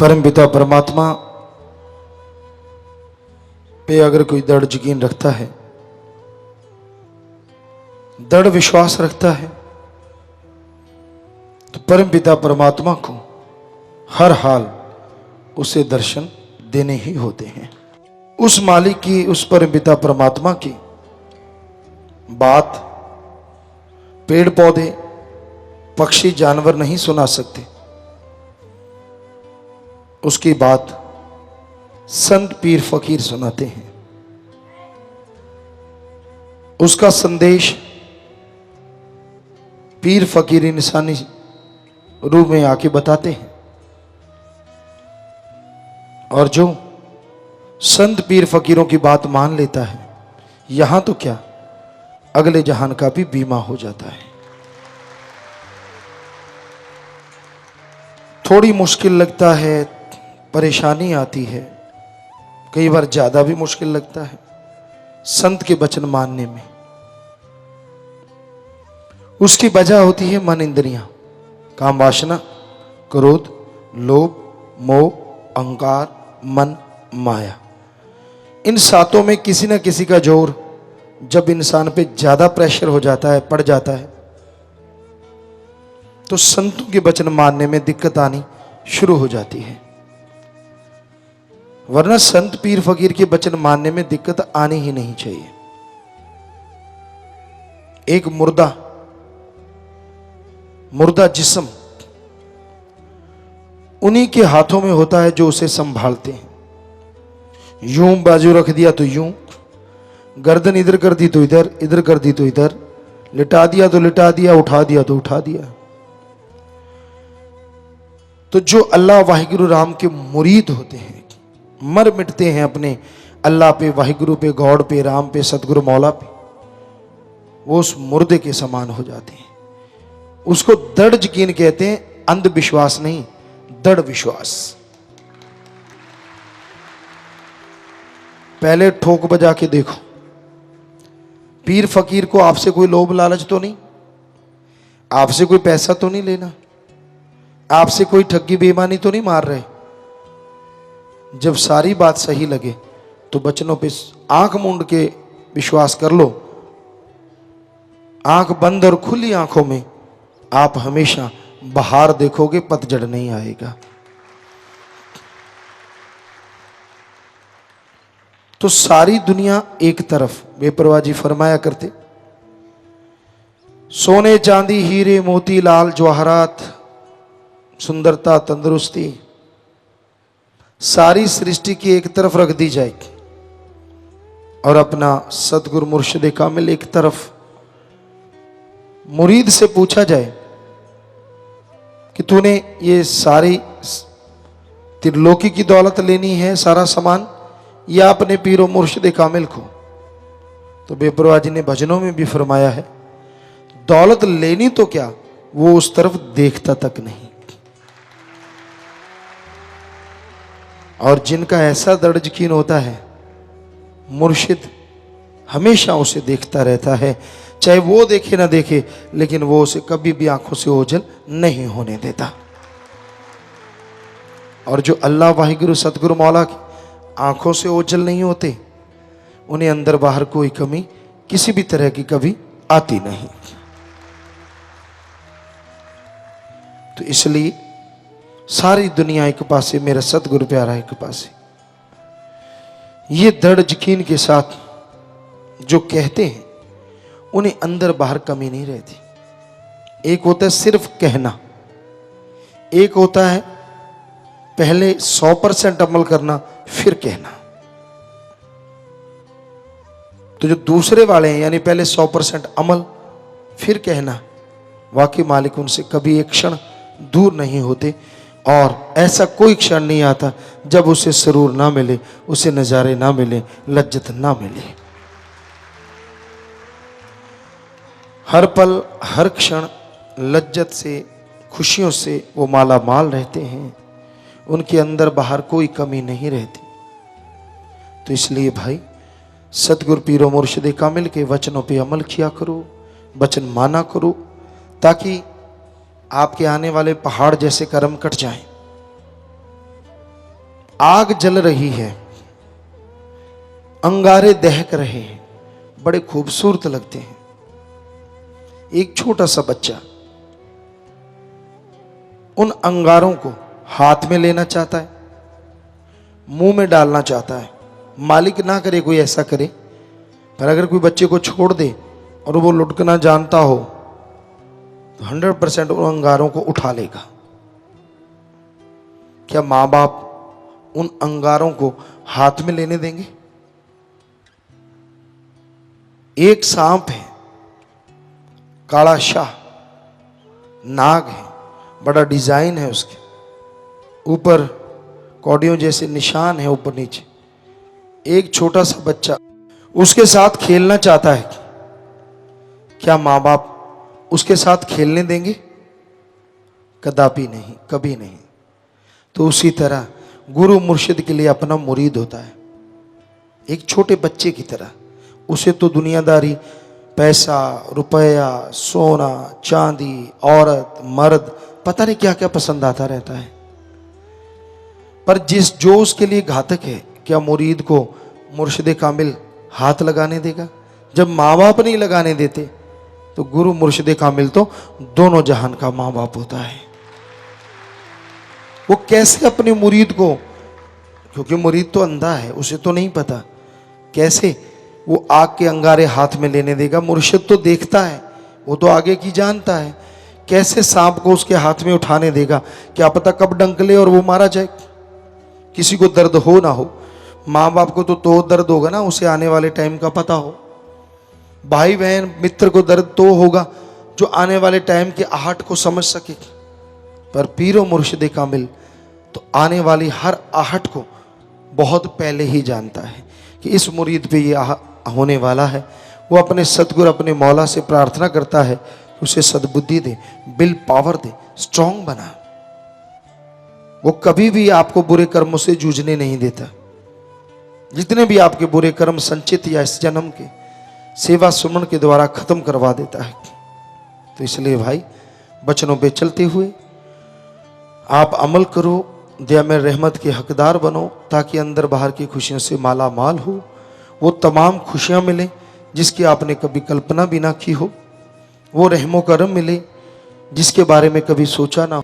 परम पिता परमात्मा पे अगर कोई दृढ़ यकीन रखता है, दृढ़ विश्वास रखता है, तो परम पिता परमात्मा को हर हाल उसे दर्शन देने ही होते हैं। उस मालिक की, उस परम पिता परमात्मा की बात पेड़ पौधे पक्षी जानवर नहीं सुना सकते। उसकी बात संत पीर फकीर सुनाते हैं। उसका संदेश पीर फकीर इंसानी रूप में आके बताते हैं। और जो संत पीर फकीरों की बात मान लेता है, यहां तो क्या अगले जहान का भी बीमा हो जाता है। थोड़ी मुश्किल लगता है, परेशानी आती है, कई बार ज्यादा भी मुश्किल लगता है संत के वचन मानने में। उसकी वजह होती है मन इंद्रियां, काम वासना, क्रोध, लोभ, मोह, अहंकार, मन, माया। इन सातों में किसी न किसी का जोर जब इंसान पे ज्यादा प्रेशर हो जाता है, पड़ जाता है, तो संतों के वचन मानने में दिक्कत आनी शुरू हो जाती है। वरना संत पीर फकीर के वचन मानने में दिक्कत आनी ही नहीं चाहिए। एक मुर्दा जिस्म उन्हीं के हाथों में होता है जो उसे संभालते हैं। यूं बाजू रख दिया तो यूं, गर्दन इधर कर दी तो इधर, इधर कर दी तो इधर, लिटा दिया तो लिटा दिया, उठा दिया तो उठा दिया। तो जो अल्लाह वाहिगुरु राम के मुरीद होते हैं, मर मिटते हैं अपने अल्लाह पे, वाहिगुरु पे, गॉड पे, राम पे, सतगुरु मौला पे, वो उस मुर्दे के समान हो जाते हैं। उसको दृढ़ यकीन कहते हैं, अंधविश्वास नहीं, दृढ़ विश्वास। पहले ठोक बजा के देखो, पीर फकीर को आपसे कोई लोभ लालच तो नहीं, आपसे कोई पैसा तो नहीं लेना, आपसे कोई ठगी बेईमानी तो नहीं मार रहे। जब सारी बात सही लगे तो वचनों पे आंख मूंद के विश्वास कर लो। आंख बंद और खुली आंखों में आप हमेशा बहार देखोगे, पतझड़ नहीं आएगा। तो सारी दुनिया एक तरफ, बेपरवाह जी फरमाया करते, सोने चांदी हीरे मोती लाल जवाहरात, सुंदरता तंदुरुस्ती, सारी सृष्टि की एक तरफ रख दी जाएगी और अपना सतगुरु मुर्शिद कामिल एक तरफ। मुरीद से पूछा जाए कि तूने ये सारी त्रिलोकी की दौलत लेनी है, सारा सामान, या अपने पीरो मुर्शिद कामिल को? तो बेपरवाह जी ने भजनों में भी फरमाया है, दौलत लेनी तो क्या, वो उस तरफ देखता तक नहीं। और जिनका ऐसा दृढ़ यकीन होता है, मुर्शिद हमेशा उसे देखता रहता है, चाहे वो देखे ना देखे, लेकिन वो उसे कभी भी आंखों से ओझल नहीं होने देता। और जो अल्लाह वाहिगुरु सतगुरु मौला की आंखों से ओझल नहीं होते, उन्हें अंदर बाहर कोई कमी किसी भी तरह की कभी आती नहीं। तो इसलिए सारी दुनिया एक पासे, मेरा सतगुरु प्यारा एक पासे। ये दृढ़ यकीन के साथ जो कहते हैं, उन्हें अंदर बाहर कमी नहीं रहती। एक होता है सिर्फ कहना, एक होता है पहले 100% अमल करना फिर कहना। तो जो दूसरे वाले हैं, यानी पहले 100% अमल फिर कहना, वाकई मालिक उनसे कभी एक क्षण दूर नहीं होते। और ऐसा कोई क्षण नहीं आता जब उसे सुरूर ना मिले, उसे नजारे ना मिले, लज्जत ना मिले। हर पल हर क्षण लज्जत से, खुशियों से वो माला माल रहते हैं। उनके अंदर बाहर कोई कमी नहीं रहती। तो इसलिए भाई, सतगुरु पीरो मुर्शिद कामिल के वचनों पे अमल किया करो, वचन माना करो, ताकि आपके आने वाले पहाड़ जैसे कर्म कट जाएं। आग जल रही है, अंगारे दहक रहे हैं, बड़े खूबसूरत लगते हैं। एक छोटा सा बच्चा उन अंगारों को हाथ में लेना चाहता है, मुंह में डालना चाहता है। मालिक ना करे कोई ऐसा करे, पर अगर कोई बच्चे को छोड़ दे और वो लुढ़कना जानता हो तो 100% उन अंगारों को उठा लेगा। क्या माँ बाप उन अंगारों को हाथ में लेने देंगे? एक सांप है, काला शाह नाग है, बड़ा डिजाइन है उसके ऊपर, कौड़ियों जैसे निशान है ऊपर नीचे। एक छोटा सा बच्चा उसके साथ खेलना चाहता है, क्या माँ बाप उसके साथ खेलने देंगे? कदापि नहीं, कभी नहीं। तो उसी तरह गुरु मुर्शिद के लिए अपना मुरीद होता है, एक छोटे बच्चे की तरह। उसे तो दुनियादारी, पैसा, रुपया, सोना, चांदी, औरत, मर्द, पता नहीं क्या क्या पसंद आता रहता है। पर जो उसके लिए घातक है, क्या मुरीद को मुर्शिद कामिल हाथ लगाने देगा? जब माँ बाप नहीं लगाने देते तो गुरु मुर्शिद कामिल तो दोनों जहान का माँ बाप होता है। वो कैसे अपने मुरीद को, क्योंकि मुरीद तो अंधा है, उसे तो नहीं पता, कैसे वो आग के अंगारे हाथ में लेने देगा? मुर्शिद तो देखता है, वो तो आगे की जानता है। कैसे सांप को उसके हाथ में उठाने देगा? क्या पता कब डंक ले और वो मारा जाए, किसी को दर्द हो ना हो। माँ बाप को तो दर्द होगा ना, उसे आने वाले टाइम का पता हो। भाई बहन मित्र को दर्द तो होगा जो आने वाले टाइम के आहट को समझ सके। पर पीरो मुर्शिद कामिल तो आने वाली हर आहट को बहुत पहले ही जानता है कि इस मुरीद पे ये होने वाला है। वो अपने सतगुरु, अपने मौला से प्रार्थना करता है कि उसे सद्बुद्धि दे, विल पावर दे, स्ट्रांग बना। वो कभी भी आपको बुरे कर्मों से जूझने नहीं देता। जितने भी आपके बुरे कर्म संचित या इस जन्म के सेवा सुमन के द्वारा खत्म करवा देता है। तो इसलिए भाई, बचनों पे चलते हुए आप अमल करो, दया में रहमत के हकदार बनो, ताकि अंदर बाहर की खुशियों से माला माल हो। वो तमाम खुशियां मिले जिसकी आपने कभी कल्पना भी ना की हो। वो रहमो करम मिले जिसके बारे में कभी सोचा ना हो।